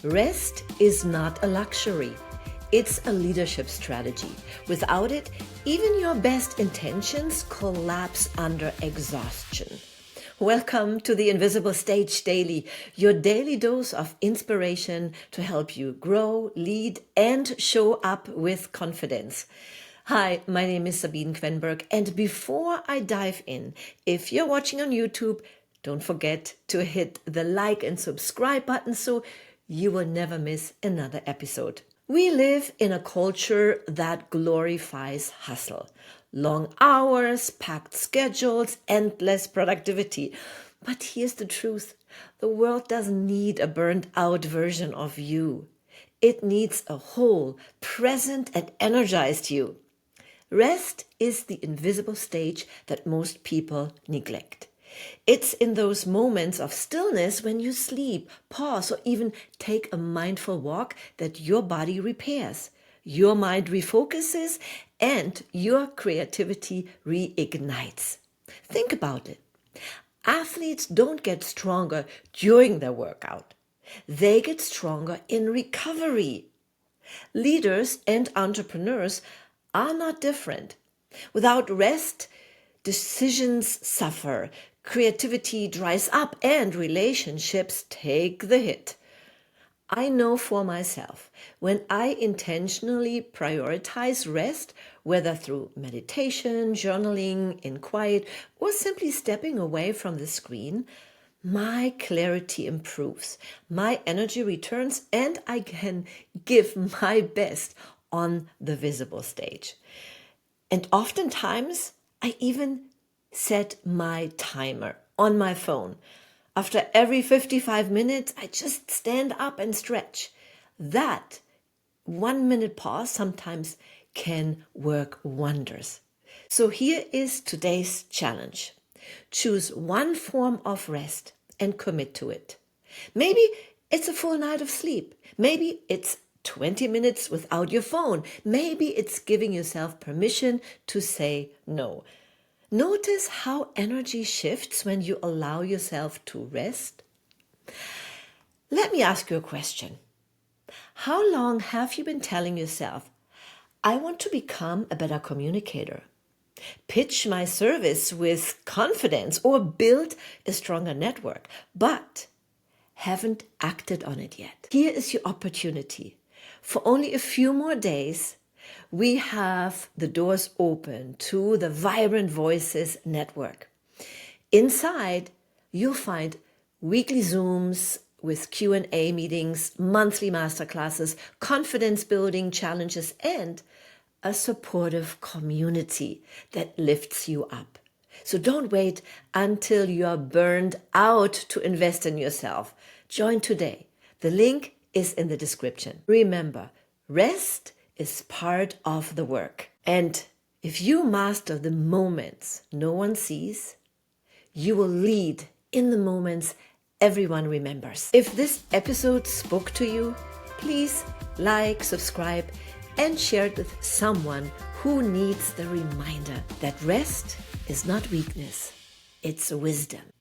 Rest is not a luxury. It's a leadership strategy. Without it, even your best intentions collapse under exhaustion. Welcome to the Invisible Stage Daily, your daily dose of inspiration to help you grow, lead, and show up with confidence. Hi, my name is Sabine Kvenberg, and before I dive in, if you're watching on YouTube, don't forget to hit the like and subscribe button so you will never miss another episode. We live in a culture that glorifies hustle. Long hours, packed schedules, endless productivity. But here's the truth. The world doesn't need a burned out version of you. It needs a whole, present and energized you. Rest is the invisible stage that most people neglect. It's in those moments of stillness when you sleep, pause, or even take a mindful walk that your body repairs, your mind refocuses, and your creativity reignites. Think about it. Athletes don't get stronger during their workout. They get stronger in recovery. Leaders and entrepreneurs are not different. Without rest, decisions suffer, creativity dries up, and relationships take the hit. I know for myself, when I intentionally prioritize rest, whether through meditation, journaling, in quiet, or simply stepping away from the screen, my clarity improves, my energy returns, and I can give my best on the visible stage. And oftentimes, I even set my timer on my phone. After every 55 minutes, I just stand up and stretch. That 1 minute pause sometimes can work wonders. So here is today's challenge. Choose one form of rest and commit to it. Maybe it's a full night of sleep. Maybe it's 20 minutes without your phone. Maybe it's giving yourself permission to say no. Notice how energy shifts when you allow yourself to rest. Let me ask you a question. How long have you been telling yourself, I want to become a better communicator, pitch my service with confidence, or build a stronger network, but haven't acted on it yet? Here is your opportunity. For only a few more days, we have the doors open to the Vibrant Voices Network. Inside, you'll find weekly Zooms with Q&A meetings, monthly masterclasses, confidence-building challenges, and a supportive community that lifts you up. So don't wait until you're burned out to invest in yourself. Join today. The link is in the description. Remember, rest is part of the work. And if you master the moments no one sees, you will lead in the moments everyone remembers. If this episode spoke to you, please like, subscribe, and share it with someone who needs the reminder that rest is not weakness, it's wisdom.